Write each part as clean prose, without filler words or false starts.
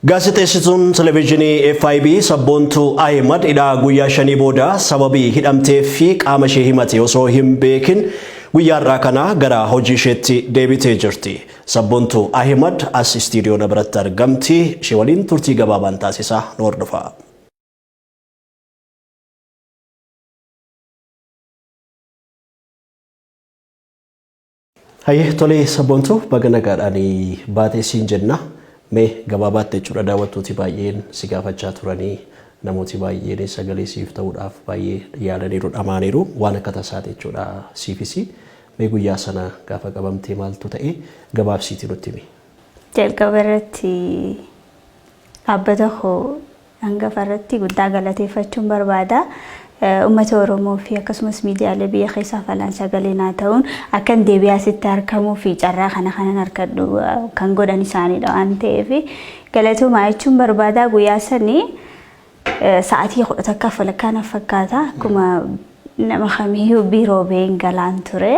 Gaazexeessituun televezyiinii FIB Sabboontuu Ahimad idhaa guyyaa shanii booda sababii hidhamtee fi qaama ishee himate osoo hin beekin guyyaarraa kana gara hojii isheetti deebitee jirti. Sabboontuu Ahimad as istiidiyoo biratti argamti. Ishee waliin turtii gabaabaan taasisaa nu hordofa. Hayyee tolee Sabboontuu baga nagaadhaan baatee siin jenna. Mee gabaabaatti jechuudha daawwattooti baay'een si gaafachaa turanii namooti baay'een sagalee siif ta'uudhaaf baay'ee yaalaniiru dhamaaniiru waan akka tasaate jechuudha siifisi. Mee guyyaa sana gaafa qabamtee maaltu ta'e gabaabsiitii nutti himi. Jalqaba irratti dhaabbata koo hangafa irratti guddaa galateeffachuun barbaada. Uummata Oromoo fi akkasumas miidiyaalee biyya keessaa falan sagalee naa ta'uun akkan deebi'aa sitti argamuu fi carraa kanan harkadhu kan godhan isaaniidha waan ta'eef galatoomaa jechuun barbaada. Guyyaa sanii sa'aatii 11 falakkaan fakkaata akkuma nama kamiyyuu biiroo ba'een galaan ture.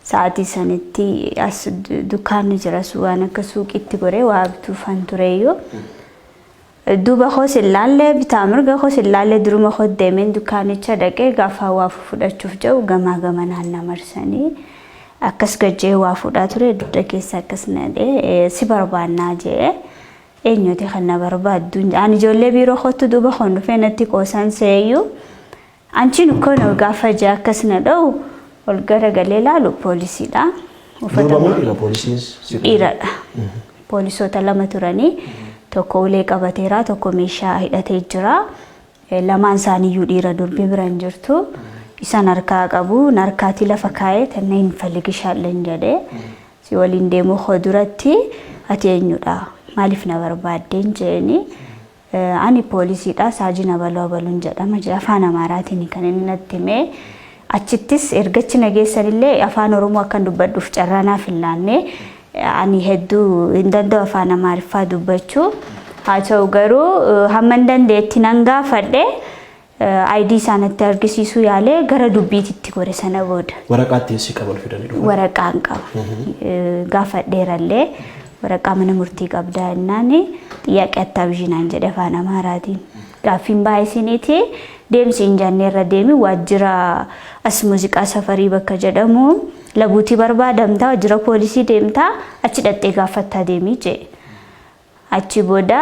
Sa'aatii sanitti as dukkaanni jira waan akka suuqiitti goree waa bituufan tureyyuu. Duuba hoosillaalee bitaa mirga hoosillaalee duruma hoddeemeen dukkaanicha dhaqee gaafa waa fudhachuuf jiru gamaa gamanaan namarsanii akkas gajjee waa fudhaa ture dudda keessa akkas nadhee si barbaannaa jee eenyuti kan na barbaaddu ani ijoollee biiroo kottu duuba kon dhufee natti qoosan seeyyuu anchiin ukkoon gaafa jee akkas nadha'u ol gara galee laalu poolisiidha. Dhiiradha. Poolisoota lama turanii. Tokko ulee qabateera tokko meeshaa hidhatee jira. Lamaan isaaniiyyuu dhiira durbii biraan jirtu. Isaan harkaa qabu narkaatti lafa kaa'ee tanna hin falligishalleen jedhee si waliin deemuu koo duratti ati eenyudha maaliif na barbaaddeen jeeni ani poolisiidha saajina baluun jedhama afaan Amaaraatiin kan inni natti himee achittis ergachi nageessanillee afaan Oromoo akkan dubbadhuuf carraa naaf hin laanne. Ani hedduu hin danda'u afaan Amaariffaa dubbachuu haa ta'u garuu hamman dandeetti nan gaafadhe ID isaanitti argisiisuu yaalee gara dubbiititti gore sana booda. Waraqaatti si qabal fidanii dhufu. Waraqaan qaba. Gaafadheerallee waraqaa mana murtii qabdaa jennaani xiyyaaqee attaabishinaan jedhe afaan Amaaraatiin. Gaaffiin baay'isiniiti deemsi hin janneerra deemi waajjira as muuziqaa safarii bakka jedhamu. Labuutii barbaadamtaa waajjira poolisii deemtaa achi dhattee gaafattaa deemii jee. Achi booda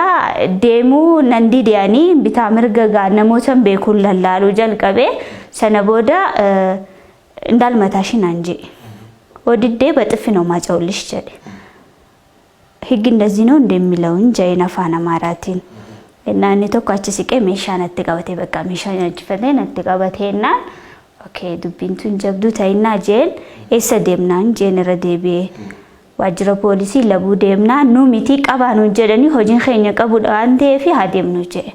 deemuu nan didanii bitaa mirga gaa namoota beekuun lallaaluu jalqabee sana booda indaalmataa shinaan jee. Odiddee baxiffi noomaa cawlish jedhe. Higgi እንደዚህ ነው እንደሚለውን ጀይን afaan Amaaraatiin. Naanni tokko achi siqee meeshaa natti qabatee bakka meeshaa nyaachifate natti qabateennaa. Okay, dubbiin tun jabduu ta'inaa jeen eessa deemnaan jeen irra deebi'ee waajjira poolisii labuu deemnaa nu miti qabaanu jedhanii hojiin keenya qabudha waan ta'eef haa deemnu jee.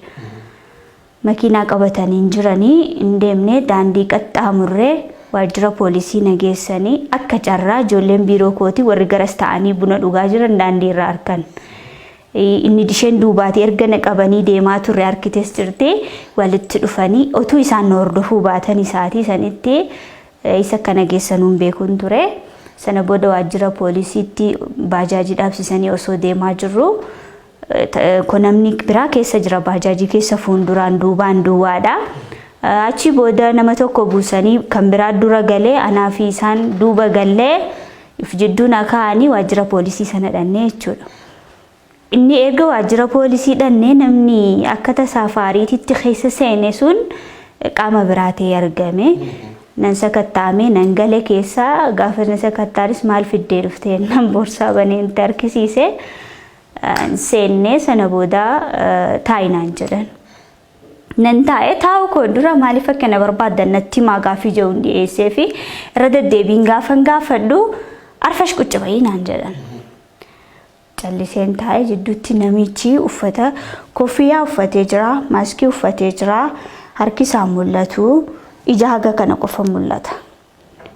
Makiinaa qabatanii jiranii hin deemnee daandii qaxxaamurree waajjira poolisii nageessanii akka carraa ijoolleen biiroo kootii warri garas ta'anii buna dhugaa jiran daandii irraa argan. Inni disheen duubaati erga naqabanii deemaa turre harkites jirti walitti dhufanii otuu isaan hordofuu baatan isaatii sanitti isa kana geessanuun beekuun ture sana booda waajjira poolisiitti baajaajii dhaabsisanii osoo deemaa jirru namni biraa keessa jira baajaajii keessa fuulduraan duubaan duwwaadha. Achi booda nama tokko buusanii kan biraa dura galee anaa fi isaan duuba gallee if jidduun akaa'anii waajjira poolisii sana dhannee jechuudha. Inni erga waajjira poolisii dhannee namni akka tasaafariititti keessa seene sun qaama biraatee argame. Nan sakattaame nan gale keessa gaafa nan sakattaaris maal fiddee dhuftee nan boorsaa baneen tarkisiise seennee sana booda taayinaan jedhan. Nan taa'ee taa'u koo dura maaliif akka na barbaadan natti himaa gaaffii jiru dhiyeessee fi irra deddeebiin gaafan gaafadhu arfash qucci bayii naan jedhan. Calliseen taa'ee jidduutti namichi uffata kofiyyaa uffatee jira maaskii uffatee jira harki isaa mul'atu ija haga kana qofa mul'ata.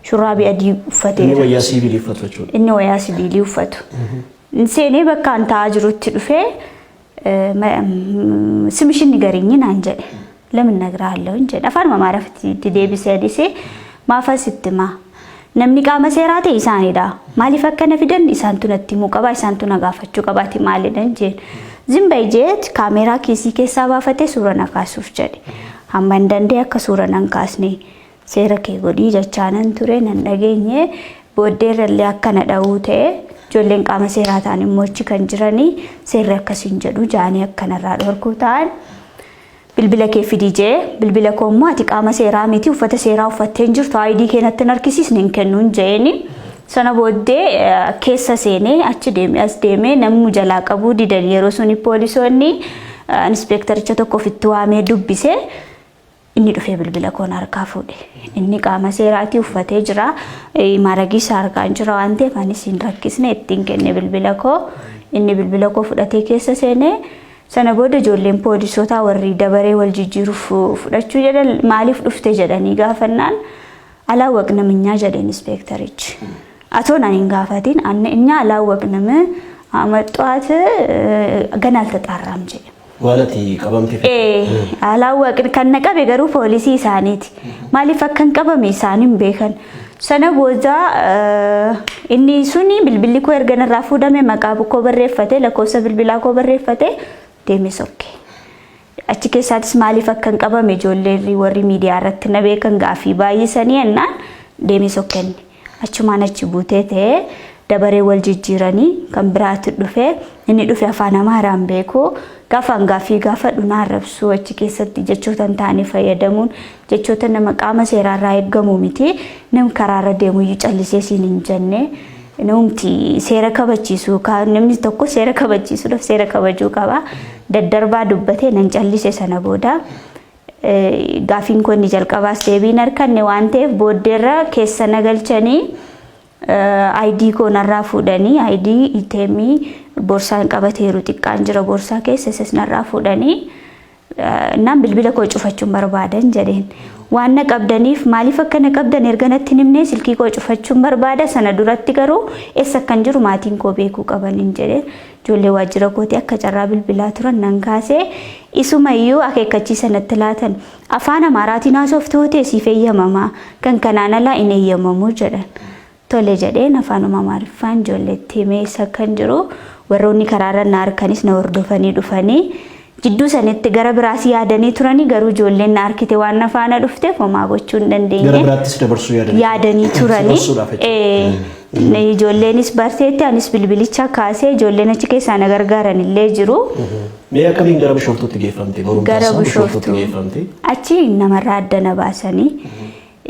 Shurraabii adii uffatee inni wayyaa sibiilii uffatu jechuudha. Inni wayyaa sibiilii uffatu. Seenee bakka an taa'aa jirutti dhufee simishin nigariinyi naan jedhe. Lamin nagraallee hin jedhe afaan Amaaraatti deebisee adisee maafa sitti maa. Namni qaama seeraa ta'e isaanidha. Maaliif akka na fidan isaantu natti himuu qaba isaantu na gaafachuu qabaati maalidhaan jeen. Zimba ijeet kaameraa kiisii keessaa baafatee suura na kaasuuf jedhe. Hamma hin danda'e akka suura nan kaasne seera kee godhii jechaanan ture nan dhageenye booddeerrallee akka na dha'uu ta'e ijoolleen qaama seeraa ta'an immoo achi kan jiranii seerri akkasiin jedhu jaanii akkanarraa dhorkuu ta'an. Bilbila kee fidii jee bilbila koo immoo ati qaama seeraa miti uffata seeraa uffattee jirtu ID keenatti narkisiisne hin kennuun jeeni. Sana booddee keessa seenee achi deemee as deemee namni jalaa qabuu didan yeroo suni poolisoonni inspektaricha tokko ofitti waamee dubbise inni dhufee bilbila koo harkaa fuudhe. Inni qaama seeraatii uffatee jira maaragii isaa harkaan jira waan ta'eef anis hin rakkisne ittiin kenne bilbila koo. Inni bilbila koo fudhatee keessa seenee sana booda ijoolleen poolisootaa warri dabaree wal jijjiiruuf fudhachuu jedhan maaliif dhufte jedhanii gaafannaan alaawwaqna minyaa jedheen inspektarichi. Atoo naan hin gaafatin እኛ አላወቅንም አመጧት ገና አልተጣራም ጀ ዋለቲ ቀበምቲ አላወቅን ከነቀበ ገሩ ፖሊሲ ሳኒት ማሊፍ አከን ቀበመ ሳኒም ቤከን ሰነ ቦዛ እኒ ሱኒ ብልብሊ ኮ ergana rafu dame maqabu ko barreeffate lakosa bilbila ko barreeffate deemisokke achi keessatis maaliif akkan qabame ijoolleen warri miidiyaa irratti na beekan gaafii baay'isanii ennaan deemisokken achumaan achi buutee ta'e dabaree wal jijjiiranii kan biraatti dhufe inni dhufe afaan Amaaraan beeku gaafan gaafii gaafa dhunaa rabsuu achi keessatti jechoota taanii fayyadamuun jechoota nama qaama seeraarraa eegamu miti nam karaarra deemu iyyuu callisee siin hin jenne namti seera kabachiisu namni tokko seera kabachiisuudhaaf seera kabajuu qaba daddarbaa dubbatee nan callise sana booda gaafiin kun ni jalqabaas deebiin harkanne waan ta'eef booddeerra keessa nagalchanii ID ko narraa fuudhanii ID itemii borsaan qabateeru xiqqaan jira borsaa keessa isas narraa fuudhanii nan bilbila koo cufachuun barbaadan jedheen waan qabdaniif maaliif akka na qabdan erganatti nimne silkii koo cufachuun barbaada sana duratti garuu eessa kan jiru maatiin koo beekuu qabanin jedheen ijoollee waajjira kooti akka carraa bilbilaa turan nan kaasee isumayyuu akeekkachiisa natti laatan afaan Amaaraatiin haasoftootee siif eeyyamamaa kan kanaan alaa hin eeyyamamu jedhan. Tole jedheen afaan Amaariffaan ijoolleetti himee isa kan jiru warroonni karaarra na harkanis na hordofanii dhufanii jidduu sanitti gara biraas yaadanii turanii garuu ijoolleen na harkite waan afaana dhufteef homaa gochuu hin dandeenye. Gara biraattis dabarsuu yaadanii turanii ijoolleenis barteetti anis bilbilicha kaasee ijoolleen achi keessaa na gargaaran illee jiru. Mee akkamiin gara Bishooftuutti geeffamte? Gara Bishooftuu achi namarraa adda na baasanii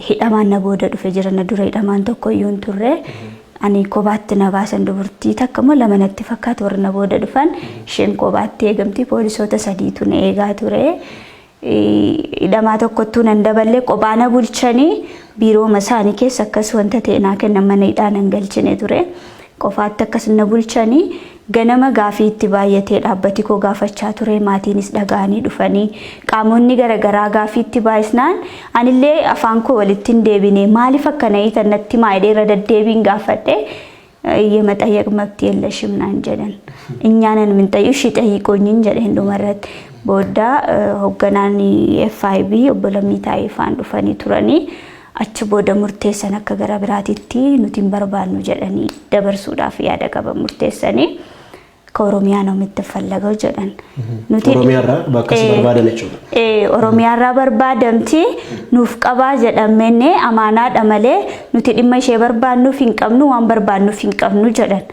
hidhamaan na booda dhufe jira na dura hidhamaan tokko iyyuu hin turre ani kobaatti na baasan dubartii takka moo lama natti fakkaatu warra na booda dhufan isheen kobaatti eegamti poolisoota sadiitu na eegaa ture hidhamaa tokkottuu nan daballee qophaa na bulchanii biiroo masaanii keessa akkas wanta ta'e naa kennan mana hidhaa nan galchine ture qofaatti akkas na bulchanii ganama gaafii itti baay'atee dhaabbati koo gaafachaa ture maatiinis dhagaanii dhufanii qaamonni garagaraa gaafii itti baay'isnaan anillee afaan koo walitti hin deebine maaliif akkana hiitan natti maayidee irra deddeebiin gaafadhe የመጠየቅ መብት የለሽም ናን ጀደን እኛንን ምን ጠይሽ ጠይቆኝን ጀደን ዱመረት ቦዳ ሆገናኒ FIB ኦቦለሚታይ ፋንዱ ፈኒ ቱረኒ አች ቦደ ሙርቴሰን አከገራ ብራቲቲ ኑቲን በርባኑ ጀደኒ ደበርሱዳፍ ያደቀበ ሙርቴሰኒ ከኦሮሚያ ነው የምትፈለገው ጀደን ኑቲ ኦሮሚያራ ባከስ በርባደ ነችው ኦሮሚያራ በርባደምቲ ኑፍ ቀባ ጀደመኔ አማና ደመሌ ኑቲ ዲመሽ በርባኑ ፊንቀምኑ ዋን በርባኑ ፊንቀምኑ ጀደን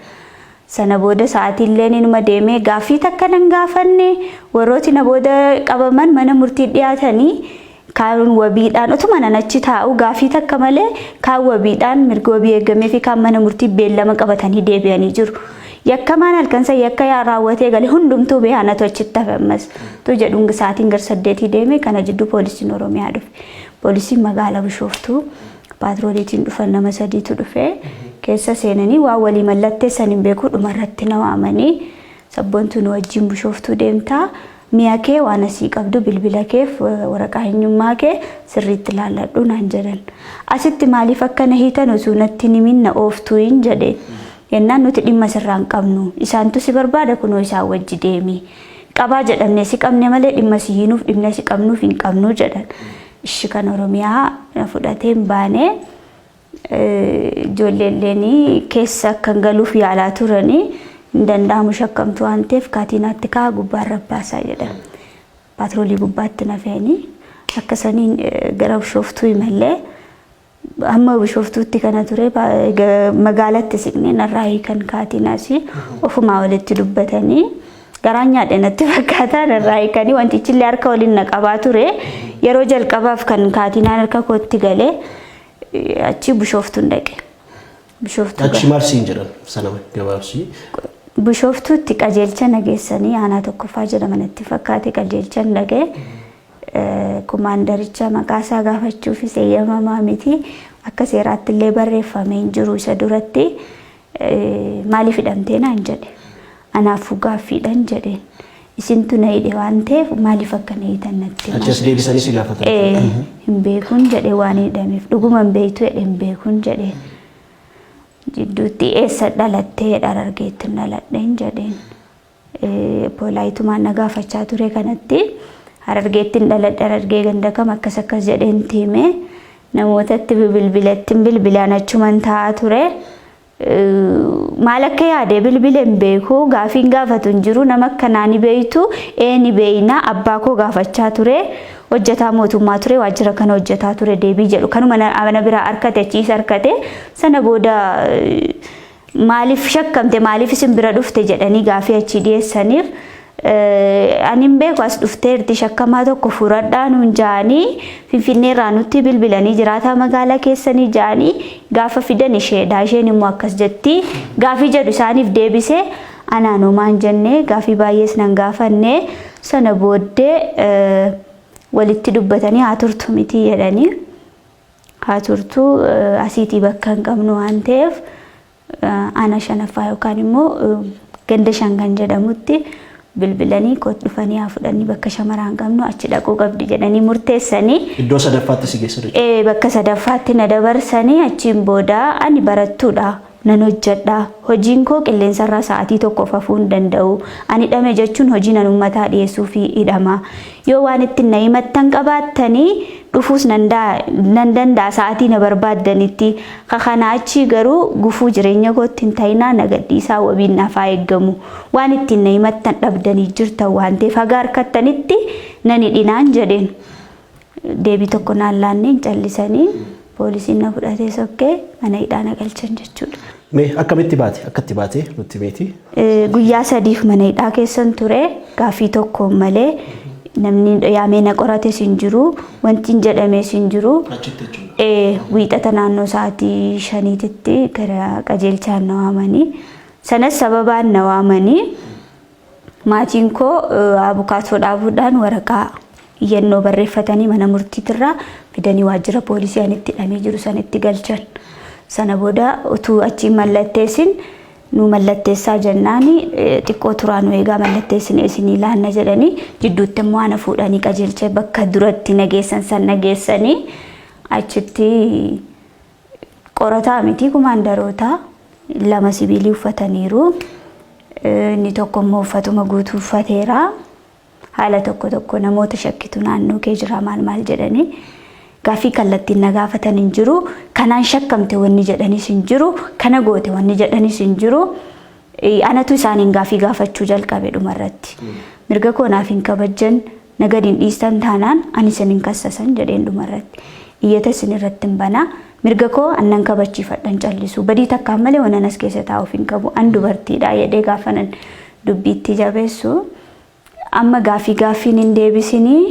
ሰነቦደ ሰዓቲሌኒን መደሜ ጋፊ ተከነን ጋፈኔ ወሮቲ ነቦደ ቀበመን መነ ሙርቲ ዲያተኒ ካሩን ወቢዳን ኦቶማና ነች ታው ጋፊ ተከመለ ካው ወቢዳን ምርጎቢ የገሜፊ ካመነ ሙርቲ ቤለመ ቀበተኒ ዴቢያኒ ጅሩ yakkaman alkansa yakka ya raawwate gali hundumtu behanatochi tafammas to jedhung saatiin gar saddeeti deeme kana jiddu poolisiin oromiyaa dhufe poolisiin magaalaa Bishooftuu paatrooliitiin dhufan nama sadiitu dhufe keessa seenanii waa walii mallatteessan hin beeku dhumarratti na waamanii sabboontu nu wajjin Bishooftuu deemtaa mi'a kee waan asii qabdu bilbila keef waraqaa eenyummaa kee sirriitti ilaalladhu naan jedhan asitti maaliif akkana hiitan osoo natti himinna ooftuu hin jedhe yennaan nuti dhimma sirraan qabnu isaantu si barbaada kunoo isaan wajji deemi qabaa jedhamne si qabne malee dhimma si hiinuuf dhimma si qabnuuf hin qabnu jedhan ishi kan oromiyaa na fudhateen baane ijoolleelleen keessa kan galuuf yaalaa turanii danda'amu shakkamtu waan ta'eef kaatiinaatti kaa gubbaan rabbaasaa jedhama. Paatroolii gubbaatti nafeeni akkasaniin gara bishooftuu imallee amma bishooftuutti kana ture magaalatti siqnee narraa hiikan kaatiinaas ofumaa walitti dubbatanii garaan nyaadhe natti fakkaata narraa hiikanii wantichi illee harka waliin na qabaa ture yeroo jalqabaaf kan kaatiinaan harka kootti galee achi bishooftuun dhaqe. Achi marsiin jedhan sana gabaabsii. Bishooftuutti qajeelcha nageessanii aanaa tokkoffaa jedhamanitti fakkaate qajeelcha dhaqee kumaandaricha maqaasaa gaafachuufis eeyyamamaa miti akka seeraatti illee barreeffamee hin jiru isa duratti maaliif hidhamtee naan jedhe anaafuu gaaffiidhaan jedheen isintu na hidhe waan ta'eef maaliif akka na hiitan natti achas deebisanii si gaafatan hin beekuun jedhe waan hidhameef dhuguma hin beektu jedhe hin beekuun jedhe jidduutti eessa dhalattee Harargeetti dhaladheen jedheen poolaayitumaan na gaafachaa ture kanatti Harargeetti dhaladhe Harargee ganda kam akkas jedheen tiime namootatti bilbilaan achuman taa'aa ture maal akka yaade bilbileen beeku gaafiin gaafatu hin jiru nama akkanaa ni beeytu ni beeyna abbaa koo gaafachaa ture hojjetaa mootummaa ture waajjira kana hojjetaa ture deebii jedhu kanuma ana biraa harkate achiis harkate sana booda maaliif shakkamte maaliif isin bira dhufte jedhanii gaafii achi dhiyeessaniif ani hin beeku as dhufteerti shakkamaa tokko furadhaa nuun jaanii finfinneerraa nutti bilbilanii jiraataa magaalaa keessanii jaanii gaafa fidan isheedha isheen immoo akkas jetti gaafii jedhu isaaniif deebise anaanumaan jennee gaafii baay'ees nan gaafanne sana booddee walitti dubbatanii haa turtu miti jedhanii haa turtu asiitii bakka hin qabnu waan ta'eef ana shanaffaa yookaan immoo ganda shangan jedhamutti bilbilanii koot dhufanii haa fudhanii bakka shamaraan qabnu achi dhaquu qabdi jedhanii murteessanii iddoo sadaffaatti si geessan bakka sadaffaatti na dabarsanii achiin booda ani barattuudha nan hojjedha hojiin koo qilleensarraa sa'aatii tokko hafuu hin danda'u ani hidhame jechuun hojii nan uummataa dhiyeessuu fi hidhama yoo waan ittiin na himattan qabaattanii dhufuus nan danda'a sa'aatii na barbaaddanitti kana achi garuu gufuu jireenya kootti hin ta'inaa na gadhiisaa wabiin naafaa eeggamu waan ittiin na himattan dhabdanii jirtan waan ta'eef haga harkattanitti nan hidhinaan jedheen deebii tokko naan laanneen callisanii poolisiin na fudhatee sokkee mana hidhaa na galchan jechuudha. Mee akkamitti baate nutti meeti? Guyyaa 3 mana hidhaa keessan ture gaafii tokko malee namni yaamee na qorate sin jiru wanti jedhamee sin jiru wiixata naannoo sa'aatii 5tti gara qajeelchaan na waamanii sanas sababaan na waamanii maatiin koo abukaatoo dhaabuudhaan waraqaa iyyannoo barreeffatanii mana murtiitirraa fidanii waajjira poolisii anitti hidhamee jiru sanitti galchan sana booda utuu achi mallatteessin nu mallatteessaa jennaani xiqqoo turaan eegaa mallatteessin isinii laanna jedhanii jidduutti immoo ana fuudhanii qajeelcha bakka duratti nageessan san nageessanii achitti qorataa miti kumaandaroota 2 sibiilii uffataniiru inni tokko immoo uffatuma guutuu uffateera haala tokko namoota shakkitu naannoo kee jira maal jedhanii gaafii kallattiin na gaafatan hin jiru kanaan shakkamte wanni jedhanis hin jiru kana goote wanni jedhanis hin jiru anatu isaaniin gaafii gaafachuu jalqabe dhumarratti mirga koo naaf hin kabajjan nagadiin dhiistan taanaan ani isin hin kassasan jedheen dhumarratti iyyata isin irratti hin banaa mirga koo annan kabachiifadhan callisu badii takkaan malee waan as keessa taa'uuf hin qabu an dubartiidha jedhee gaafanan dubbiitti jabeessu amma gaafiin hin deebisinii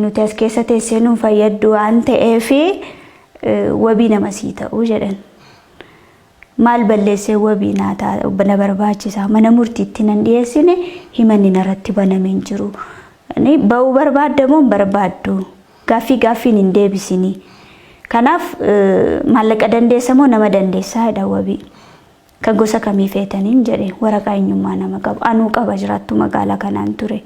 nuti as keessa teessee nu fayyaddu waan ta'eef wabii nama sii ta'uu jedhan maal balleessee wabii naa ta'a na barbaachisa mana murtiitti nan dhiyeessine himanni narratti banamee hin jiru ba'uu barbaaddamoo hin barbaaddu gaafiin hin deebisinii kanaaf maallaqa dandeessamoo nama dandeessaa jedha wabii kan gosa kamii feetaniin jedhe waraqaa eenyummaa nama qabu anuu qaba jiraattu magaalaa kanaan ture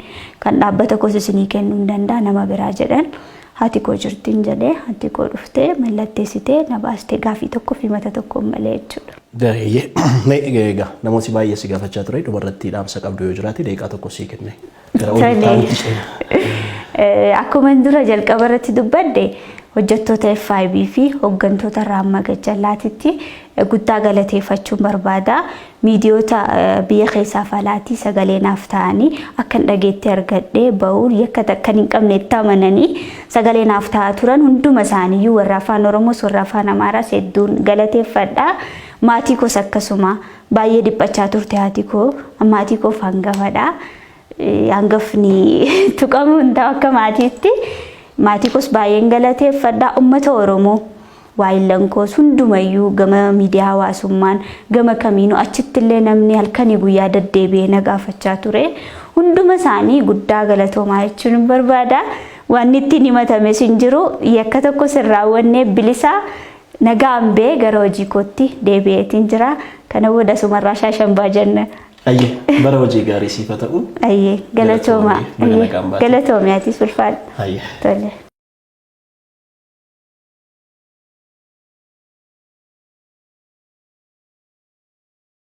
kan dhaabbata kos isinii kennuu hin danda'a nama biraa jedhan haati koo jirtiin jedhee haati koo dhuftee mallatteessitee na baastee gaafii tokko fi mata tokko malee jechuudha. Gareeyyee egaa namooti baay'ee si gaafachaa ture dhumarratti dhaamsa qabdu yoo jiraate deeqaa tokko sii kenne. Akkuma dura jalqaba irratti dubbadde hojjettoota FIB fi hooggantoota Raammaa Gajjallaatitti guddaa galateeffachuun barbaada. Miidiyoota biyya keessaaf alaatii sagalee naaf ta'anii akkan dhageetti argadhee ba'uun yakka takkan hin qabne itti amananii sagalee naaf ta'aa turan hunduma isaaniiyyuu warra afaan Oromoos warra afaan Amaaraas hedduun galateeffadha. Maatii koos akkasuma baay'ee dhiphachaa turte haati koo maatii koof hangafadha. Hangafni tuqamuu hin ta'u akka maatiitti. Maatii koos baay'een galateeffadha. Uummata Oromoo waayillan koos hundumayyuu gama miidiyaa hawaasummaan gama kamiinuu achitti illee namni halkanii guyyaa deddeebi'ee na gaafachaa ture. Hunduma isaanii guddaa galatoomaa jechuun barbaada. Waan ittiin himatames hin jiru. Yakka tokko sirraawwannee bilisaa nagaan bee gara hojii kootti deebi'eetiin jira. Kana booda sumarraa shaashambaa jenna. Ayyee bara hojii gaarii siif haa ta'u. Ayyee galatoomaa. Galatoomiyaatiis ulfaadha. Ayyee. Tole.